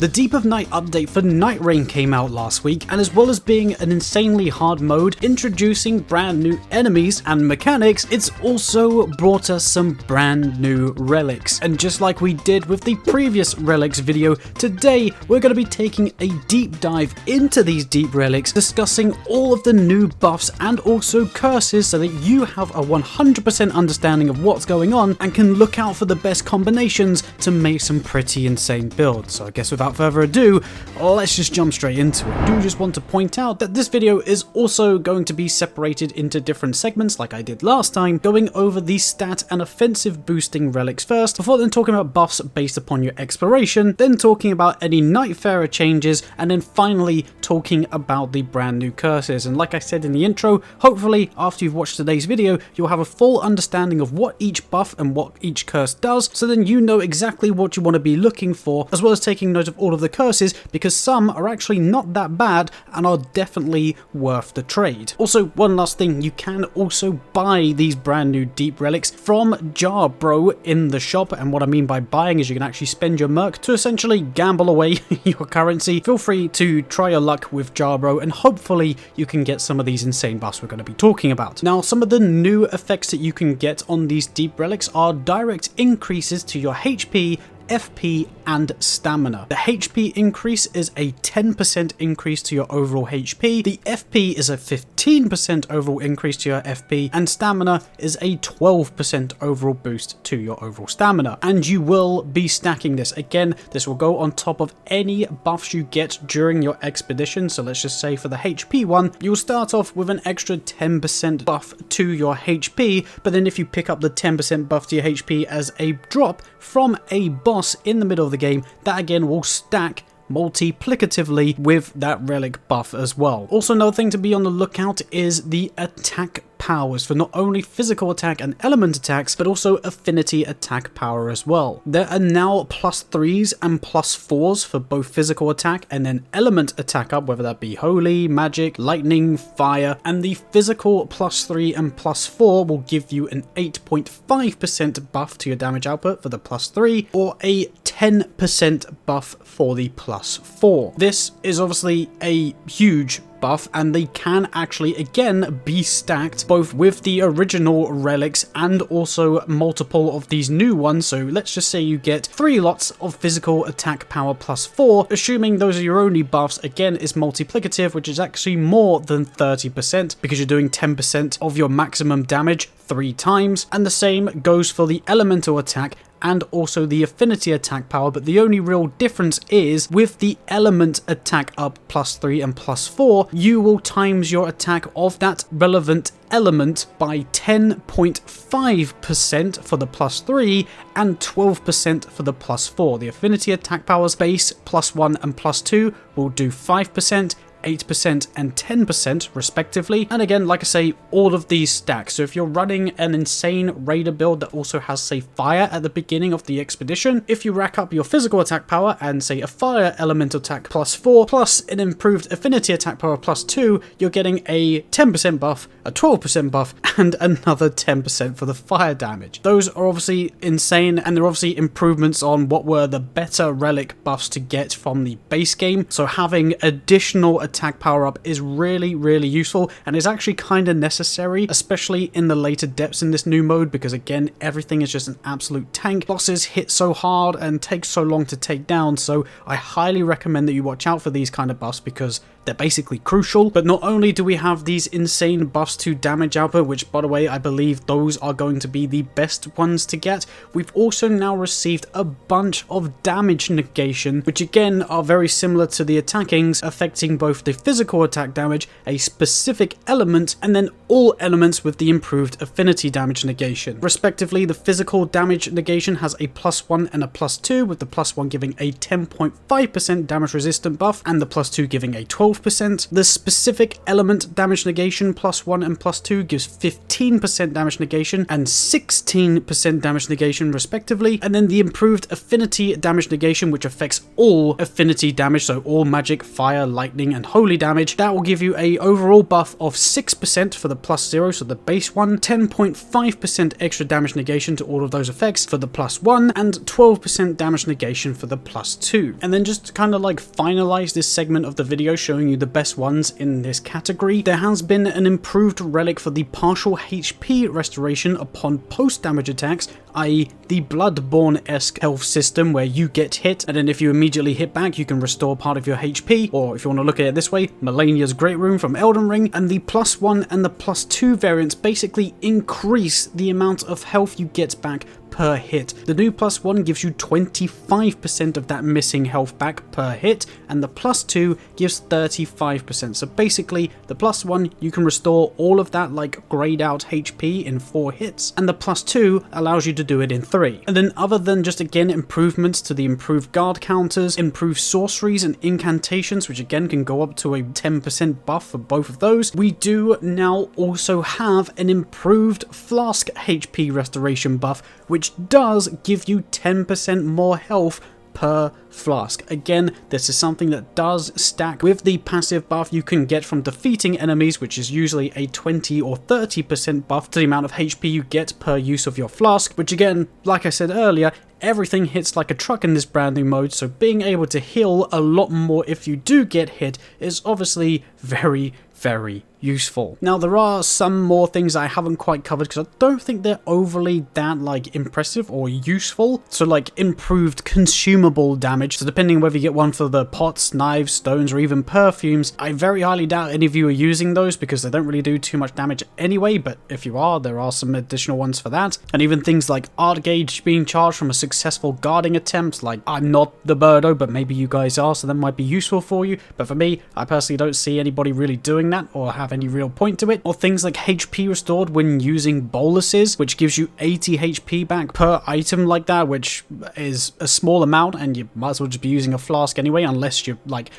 The Deep of Night update for Nightreign came out last week, and as well as being an insanely hard mode, introducing brand new enemies and mechanics, it's also brought us some brand new relics. And just like we did with the previous relics video, today we're going to be taking a deep dive into these deep relics, discussing all of the new buffs and also curses so that you have a 100% understanding of what's going on and can look out for the best combinations to make some pretty insane builds. So I guess without further ado, let's just jump straight into it. I do just want to point out that this video is also going to be separated into different segments like I did last time, going over the stat and offensive boosting relics first, before then talking about buffs based upon your exploration, then talking about any Nightfarer changes, and then finally talking about the brand new curses. And like I said in the intro, hopefully after you've watched today's video, you'll have a full understanding of what each buff and what each curse does, so then you know exactly what you want to be looking for, as well as taking note of all of the curses, because some are actually not that bad and are definitely worth the trade. Also, one last thing, you can also buy these brand new deep relics from Jarbro in the shop, and what I mean by buying is you can actually spend your merc to essentially gamble away your currency. Feel free to try your luck with Jarbro and hopefully you can get some of these insane buffs we're going to be talking about. Now, some of the new effects that you can get on these deep relics are direct increases to your HP, FP and stamina. The HP increase is a 10% increase to your overall HP, the FP is a 15% overall increase to your FP, and stamina is a 12% overall boost to your overall stamina. And you will be stacking this. Again, this will go on top of any buffs you get during your expedition. So let's just say for the HP one, you'll start off with an extra 10% buff to your HP, but then if you pick up the 10% buff to your HP as a drop from a boss in the middle of the game, that again will stack multiplicatively with that relic buff as well. Also, another thing to be on the lookout is the attack powers for not only physical attack and element attacks, but also affinity attack power as well. There are now +3s and +4s for both physical attack and then element attack up, whether that be holy, magic, lightning, fire, and the physical +3 and +4 will give you an 8.5% buff to your damage output for the +3 or a 10% buff for the +4. This is obviously a huge buff, and they can actually again be stacked both with the original relics and also multiple of these new ones. So let's just say you get 3 lots of physical attack power +4, assuming those are your only buffs, again is multiplicative, which is actually more than 30% because you're doing 10% of your maximum damage 3 times, and the same goes for the elemental attack and also the affinity attack power. But the only real difference is with the element attack up +3 and +4, you will times your attack of that relevant element by 10.5% for the +3 and 12% for the +4. The affinity attack powers base +1 and +2 will do 5%, 8% and 10% respectively. And again, like I say, all of these stacks. So if you're running an insane raider build that also has, say, fire at the beginning of the expedition, if you rack up your physical attack power and say a fire elemental attack +4 plus an improved affinity attack power +2, you're getting a 10% buff, a 12% buff, and another 10% for the fire damage. Those are obviously insane, and they're obviously improvements on what were the better relic buffs to get from the base game. So having additional attack power up is really useful, and is actually kind of necessary, especially in the later depths in this new mode, because again, everything is just an absolute tank. Bosses hit so hard and take so long to take down, so I highly recommend that you watch out for these kind of buffs because they're basically crucial. But not only do we have these insane buffs to damage output, which by the way, I believe those are going to be the best ones to get, we've also now received a bunch of damage negation, which again are very similar to the attackings, affecting both the physical attack damage, a specific element, and then all elements with the improved affinity damage negation. Respectively, the physical damage negation has a +1 and a +2, with the +1 giving a 10.5% damage resistant buff and the +2 giving a 12% 12%. The specific element damage negation +1 and +2 gives 15% damage negation and 16% damage negation respectively. And then the improved affinity damage negation, which affects all affinity damage, so all magic, fire, lightning, and holy damage, that will give you a overall buff of 6% for the +0, so the base one, 10.5% extra damage negation to all of those effects for the +1, and 12% damage negation for the +2. And then just to kind of like finalize this segment of the video showing you the best ones in this category, there has been an improved relic for the partial HP restoration upon post-damage attacks, i.e. the Bloodborne-esque health system where you get hit and then if you immediately hit back you can restore part of your HP, or if you want to look at it this way, Malenia's Great Rune from Elden Ring. And the +1 and the +2 variants basically increase the amount of health you get back per hit. The new +1 gives you 25% of that missing health back per hit, and the +2 gives 35%. So basically, the +1 you can restore all of that like grayed out HP in 4 hits, and the +2 allows you to do it in 3. And then other than just again improvements to the improved guard counters, improved sorceries and incantations, which again can go up to a 10% buff for both of those, we do now also have an improved flask HP restoration buff, which does give you 10% more health per flask. Again, this is something that does stack with the passive buff you can get from defeating enemies, which is usually a 20 or 30% buff to the amount of HP you get per use of your flask, which again, like I said earlier, everything hits like a truck in this brand new mode, so being able to heal a lot more if you do get hit is obviously very, very useful. Now there are some more things I haven't quite covered because I don't think they're overly that like impressive or useful. So like improved consumable damage, so depending on whether you get one for the pots, knives, stones, or even perfumes, I very highly doubt any of you are using those because they don't really do too much damage anyway, but if you are, there are some additional ones for that. And even things like art gauge being charged from a successful guarding attempt, like I'm not the Birdo, but maybe you guys are, so that might be useful for you. But for me, I personally don't see anybody really doing that or have any real point to it. Or things like HP restored when using boluses, which gives you 80 HP back per item like that, which is a small amount and you might as well just be using a flask anyway, unless you like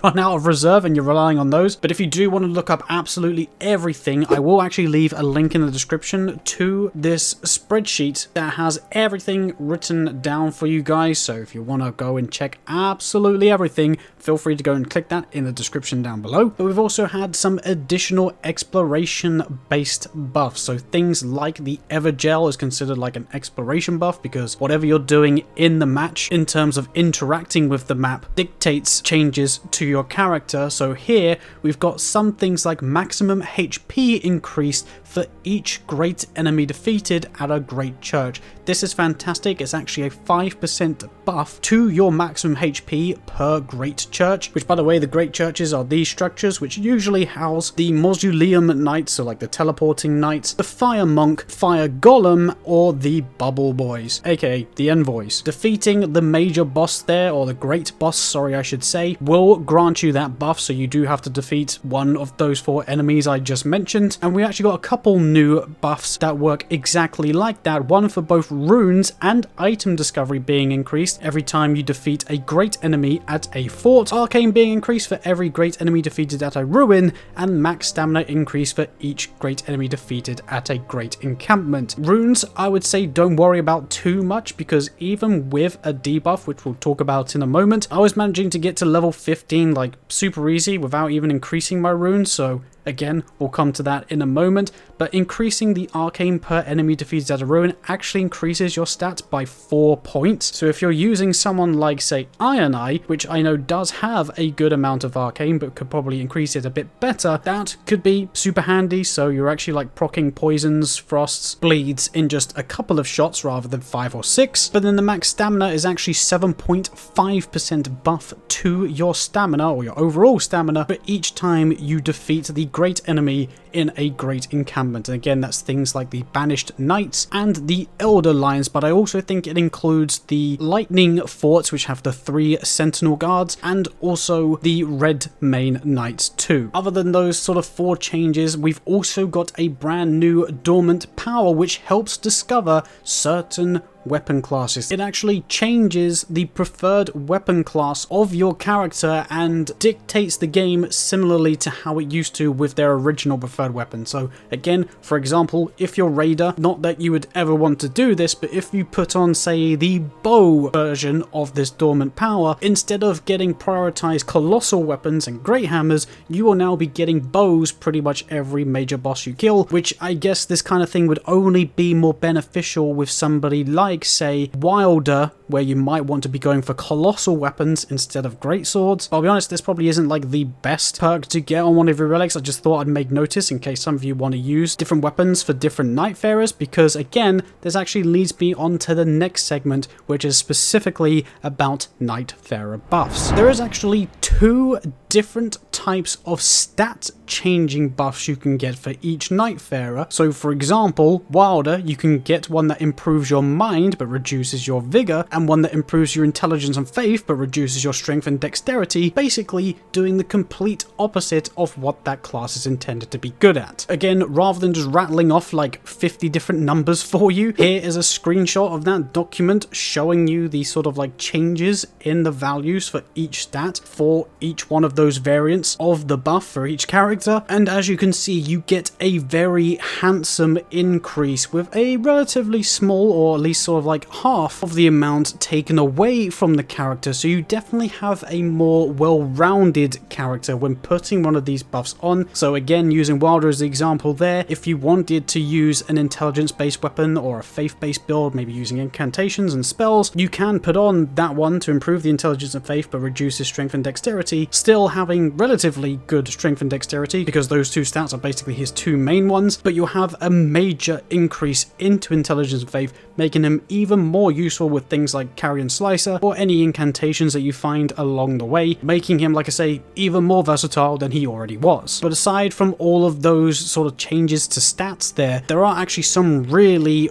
run out of reserve and you're relying on those. But if you do want to look up absolutely everything, I will actually leave a link in the description to this spreadsheet that has everything written down for you guys. So if you want to go and check absolutely everything, feel free to go and click that in the description down below. But we've also had some additional exploration based buffs. So things like the Evergel is considered like an exploration buff because whatever you're doing in the match in terms of interacting with the map dictates changes to your character. So here we've got some things like maximum HP increased for each great enemy defeated at a great church. This is fantastic. It's actually a 5% buff to your maximum HP per great church, which by the way, the great churches are these structures which usually house the Mausoleum Knights, so like the teleporting knights, the fire monk, fire golem, or the bubble boys, aka the envoys. Defeating the major boss there, or the great boss, sorry I should say, will grant you that buff, so you do have to defeat one of those 4 enemies I just mentioned. And we actually got a couple new buffs that work exactly like that, one for both runes and item discovery being increased every time you defeat a great enemy at a fort, arcane being increased for every great enemy defeated at a ruin, and max stamina increase for each great enemy defeated at a great encampment. Runes, I would say don't worry about too much because even with a debuff, which we'll talk about in a moment, I was managing to get to level 15 like super easy without even increasing my runes, so again, we'll come to that in a moment, but increasing the arcane per enemy defeated at a ruin actually increases your stats by 4 points. So if you're using someone like, say, Iron Eye, which I know does have a good amount of arcane, but could probably increase it a bit better, that could be super handy. So you're actually like proccing poisons, frosts, bleeds in just a couple of shots rather than 5 or 6. But then the max stamina is actually 7.5% buff to your stamina, or your overall stamina, for each time you defeat the great enemy in a great encampment. And again, that's things like the Banished Knights and the Elder Lions, but I also think it includes the Lightning Forts, which have the 3 Sentinel Guards, and also the Red Mane Knights too. Other than those sort of 4 changes, we've also got a brand new Dormant Power, which helps discover certain weapon classes. It actually changes the preferred weapon class of your character and dictates the game similarly to how it used to with their original preferred weapon. So again, for example, if you're Raider, not that you would ever want to do this, but if you put on, say, the bow version of this dormant power, instead of getting prioritized colossal weapons and great hammers, you will now be getting bows pretty much every major boss you kill, which I guess this kind of thing would only be more beneficial with somebody like, say, Wilder, where you might want to be going for colossal weapons instead of great swords. But I'll be honest, this probably isn't like the best perk to get on one of your relics. I just thought I'd make notice in case some of you want to use different weapons for different Nightfarers, because again, this actually leads me on to the next segment, which is specifically about Nightfarer buffs. There is actually two different types of stat changing buffs you can get for each Nightfarer. So for example, Wilder, you can get one that improves your mind but reduces your vigor, and one that improves your intelligence and faith but reduces your strength and dexterity, basically doing the complete opposite of what that class is intended to be good at. Again, rather than just rattling off like 50 different numbers for you, here is a screenshot of that document showing you the sort of like changes in the values for each stat for each one of those variants of the buff for each character. And as you can see, you get a very handsome increase with a relatively small, or at least sort of like half of the amount taken away from the character. So you definitely have a more well-rounded character when putting one of these buffs on. So again, using Wilder as the example there, if you wanted to use an intelligence-based weapon or a faith-based build, maybe using incantations and spells, you can put on that one to improve the intelligence and faith but reduces strength and dexterity, still having relatively good strength and dexterity because those two stats are basically his two main ones, but you'll have a major increase into intelligence and faith, making him even more useful with things like Carrion Slicer or any incantations that you find along the way, making him, like I say, even more versatile than he already was. But aside from all of those sort of changes to stats there are actually some really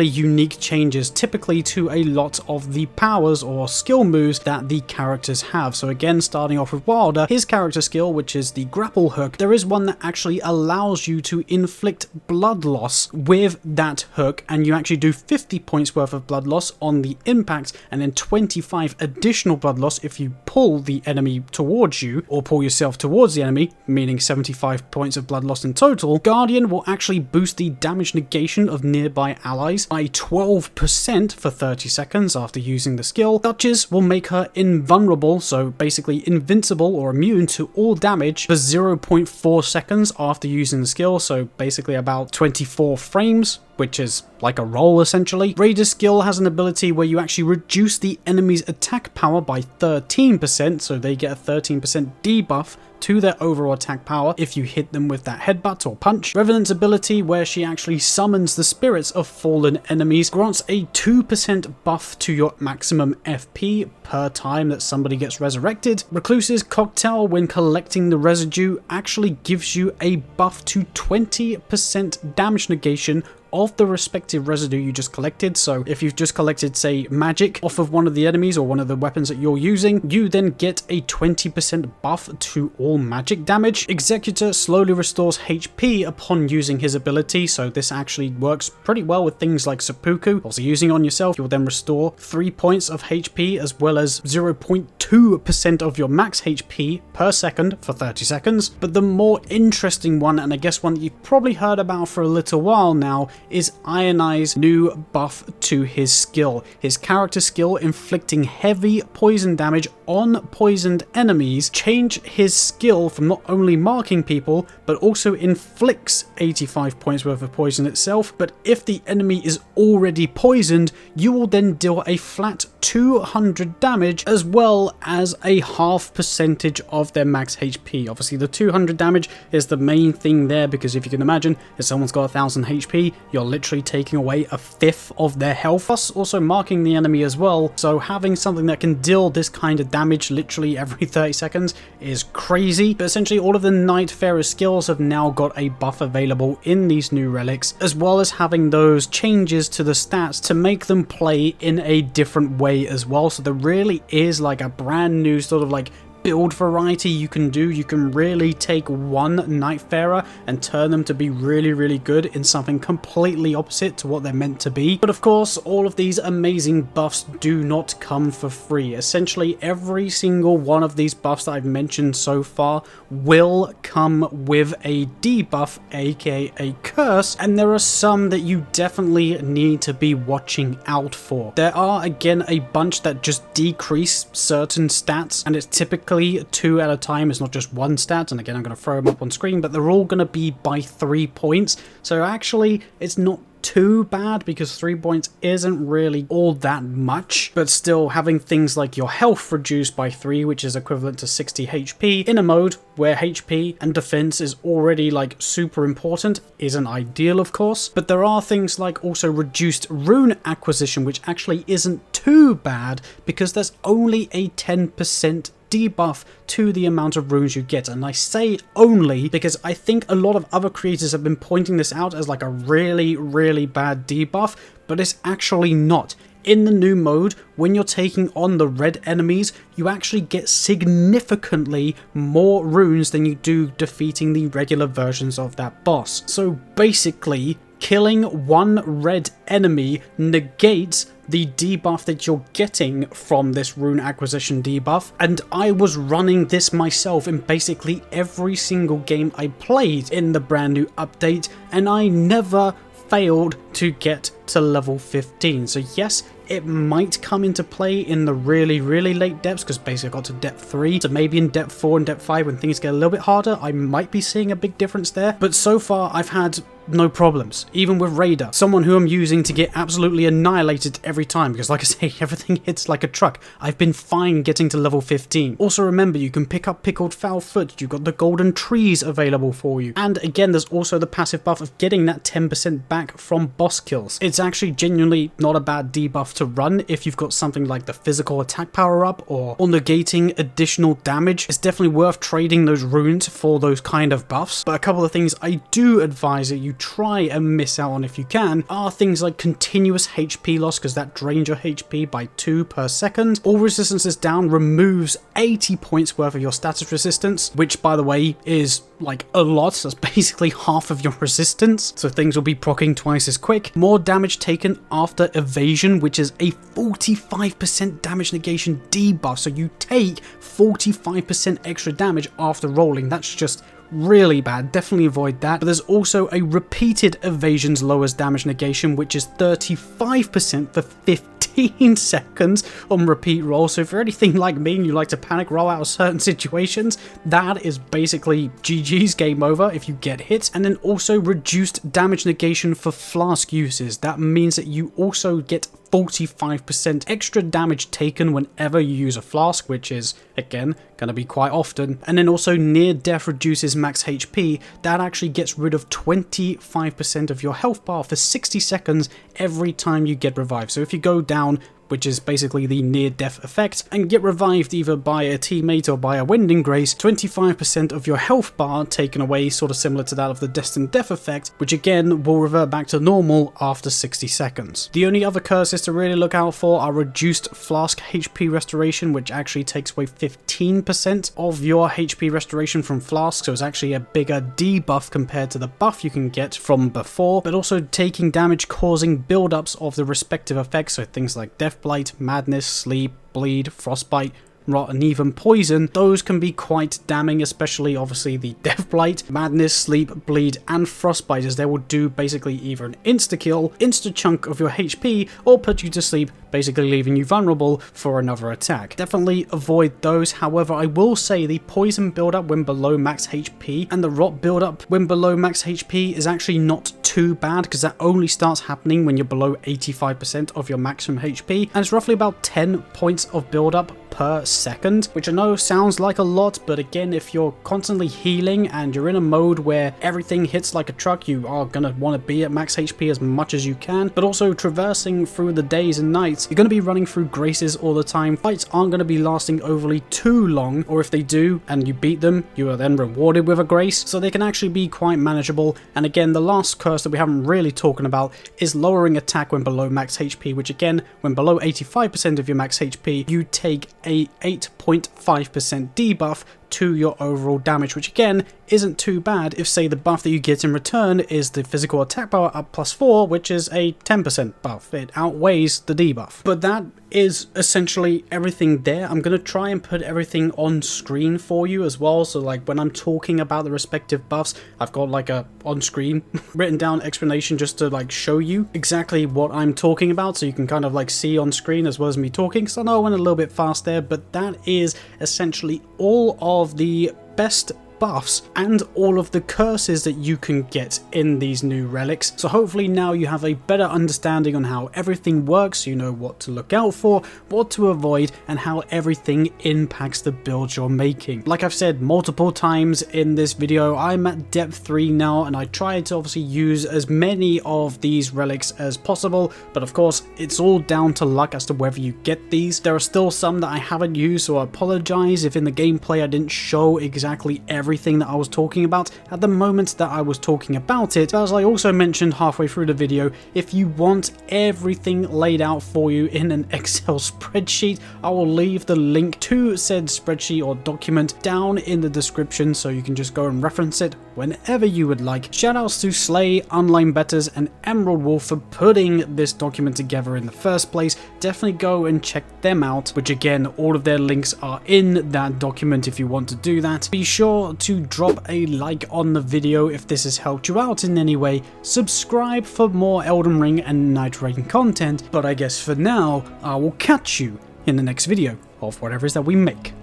unique changes typically to a lot of the powers or skill moves that the characters have. So again, starting off with Wilder, his character skill, which is the grapple hook, there is one that actually allows you to inflict blood loss with that hook, and you actually do 50 points worth of blood loss on the impact, and then 25 additional blood loss if you pull the enemy towards you, or pull yourself towards the enemy, meaning 75 points of blood loss in total. Guardian will actually boost the damage negation of nearby allies by 12% for 30 seconds after using the skill. Duchess will make her invulnerable, so basically invincible or immune to all damage for 0.4 seconds after using the skill, so basically about 24 frames, which is like a roll essentially. Raider's skill has an ability where you actually reduce the enemy's attack power by 13%, so they get a 13% debuff to their overall attack power if you hit them with that headbutt or punch. Revenant's ability, where she actually summons the spirits of fallen enemies, grants a 2% buff to your maximum FP per time that somebody gets resurrected. Recluse's cocktail, when collecting the residue, actually gives you a buff to 20% damage negation of the respective residue you just collected. So if you've just collected, say, magic off of one of the enemies or one of the weapons that you're using, you then get a 20% buff to all magic damage. Executor slowly restores HP upon using his ability, so this actually works pretty well with things like Seppuku. Also, using it on yourself, you'll then restore 3 points of HP as well as 0.2% of your max HP per second for 30 seconds. But the more interesting one, and I guess one that you've probably heard about for a little while now, is Iron Eye's new buff to his skill. His character skill, inflicting heavy poison damage on poisoned enemies, change his skill from not only marking people, but also inflicts 85 points worth of poison itself. But if the enemy is already poisoned, you will then deal a flat 200 damage as well as a half percentage of their max HP. Obviously the 200 damage is the main thing there, because if you can imagine, if someone's got 1000 HP, you're literally taking away a fifth of their health, plus also marking the enemy as well. So having something that can deal this kind of damage literally every 30 seconds is crazy. But essentially all of the Nightfarer skills have now got a buff available in these new relics, as well as having those changes to the stats to make them play in a different way as well. So there really is like a brand new sort of like build variety you can do. You can really take one Nightfarer and turn them to be really, really good in something completely opposite to what they're meant to be. But of course, all of these amazing buffs do not come for free. Essentially, every single one of these buffs that I've mentioned so far will come with a debuff, aka a curse, and there are some that you definitely need to be watching out for. There are, again, a bunch that just decrease certain stats, and it's typically 2 at a time. It's not just one stat, and again, I'm going to throw them up on screen, but they're all going to be by 3 points. So actually, it's not too bad because 3 points isn't really all that much, but still having things like your health reduced by 3, which is equivalent to 60 HP in a mode where HP and defense is already like super important isn't ideal, of course. But there are things like also reduced rune acquisition, which actually isn't too bad because there's only a 10% debuff to the amount of runes you get. And I say only because I think a lot of other creators have been pointing this out as like a really, really bad debuff, but it's actually not. In the new mode, when you're taking on the red enemies, you actually get significantly more runes than you do defeating the regular versions of that boss. So basically, killing one red enemy negates the debuff that you're getting from this rune acquisition debuff, and I was running this myself in basically every single game I played in the brand new update, and I never failed to get to level 15. So yes, it might come into play in the really, really late depths, because basically I got to depth 3, so maybe in depth 4 and depth 5 when things get a little bit harder, I might be seeing a big difference there. But so far I've had no problems, even with Raider, someone who I'm using to get absolutely annihilated every time, because like I say, everything hits like a truck. I've been fine getting to level 15. Also remember, you can pick up Pickled Foul Foot, you've got the golden trees available for you, and again there's also the passive buff of getting that 10% back from boss kills. It's actually genuinely not a bad debuff to run if you've got something like the physical attack power up or negating additional damage. It's definitely worth trading those runes for those kind of buffs. But a couple of things I do advise that you try and miss out on if you can are things like continuous HP loss, because that drains your HP by 2 per second. All resistances down removes 80 points worth of your status resistance, which by the way is like a lot. That's basically half of your resistance, so things will be proccing twice as quick. More damage taken after evasion, which is a 45% damage negation debuff, so you take 45% extra damage after rolling. That's just really bad, definitely avoid that. But there's also a repeated evasions lowers damage negation, which is 35% for 15 seconds on repeat roll. So if you're anything like me and you like to panic roll out of certain situations, that is basically GG's, game over if you get hit. And then also reduced damage negation for flask uses. That means that you also get 45% extra damage taken whenever you use a flask, which is again going to be quite often. And then also near death reduces max HP. That actually gets rid of 25% of your health bar for 60 seconds every time you get revived. So if you go down, which is basically the near-death effect, and get revived either by a teammate or by a Wending Grace, 25% of your health bar taken away, sort of similar to that of the Destined Death effect, which again will revert back to normal after 60 seconds. The only other curses to really look out for are reduced flask HP restoration, which actually takes away 15% of your HP restoration from flask, so it's actually a bigger debuff compared to the buff you can get from before, but also taking damage causing build-ups of the respective effects, so things like Death Blight, Madness, Sleep, Bleed, Frostbite, Rot, and even Poison. Those can be quite damning, especially obviously the Death Blight, Madness, Sleep, Bleed, and Frostbite, as they will do basically either an insta-kill, insta-chunk of your HP, or put you to sleep, basically leaving you vulnerable for another attack. Definitely avoid those. However, I will say the Poison build-up when below max HP and the Rot build-up when below max HP is actually not too bad, because that only starts happening when you're below 85% of your maximum HP, and it's roughly about 10 points of build-up per second, which I know sounds like a lot, but again, if you're constantly healing and you're in a mode where everything hits like a truck, you are going to want to be at max HP as much as you can. But also traversing through the days and nights, you're going to be running through graces all the time. Fights aren't going to be lasting overly too long, or if they do and you beat them, you are then rewarded with a grace, so they can actually be quite manageable. And again, the last curse that we haven't really talking about is lowering attack when below max HP, which again, when below 85% of your max HP, you take a 8.5% debuff to your overall damage, which again isn't too bad if, say, the buff that you get in return is the physical attack power up +4, which is a 10% buff. It outweighs the debuff. But that is essentially everything there. I'm going to try and put everything on screen for you as well, so like when I'm talking about the respective buffs, I've got like a on screen written down explanation just to like show you exactly what I'm talking about, so you can kind of like see on screen as well as me talking. So I know I went a little bit fast there, but that is essentially all of the best buffs and all of the curses that you can get in these new relics. So hopefully now you have a better understanding on how everything works, you know what to look out for, what to avoid, and how everything impacts the build you're making. Like I've said multiple times in this video, I'm at depth 3 now, and I try to obviously use as many of these relics as possible, but of course it's all down to luck as to whether you get these. There are still some that I haven't used, so I apologize if in the gameplay I didn't show exactly everything that I was talking about at the moment that I was talking about it. But as I also mentioned halfway through the video, if you want everything laid out for you in an Excel spreadsheet, I will leave the link to said spreadsheet or document down in the description, so you can just go and reference it whenever you would like. Shoutouts to Slay, Online Betters, and Emerald Wolf for putting this document together in the first place. Definitely go and check them out, which again, all of their links are in that document if you want to do that. Be sure to drop a like on the video if this has helped you out in any way. Subscribe for more Elden Ring and Nightreign content, but I guess for now, I will catch you in the next video of whatever it is that we make.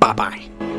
Bye bye.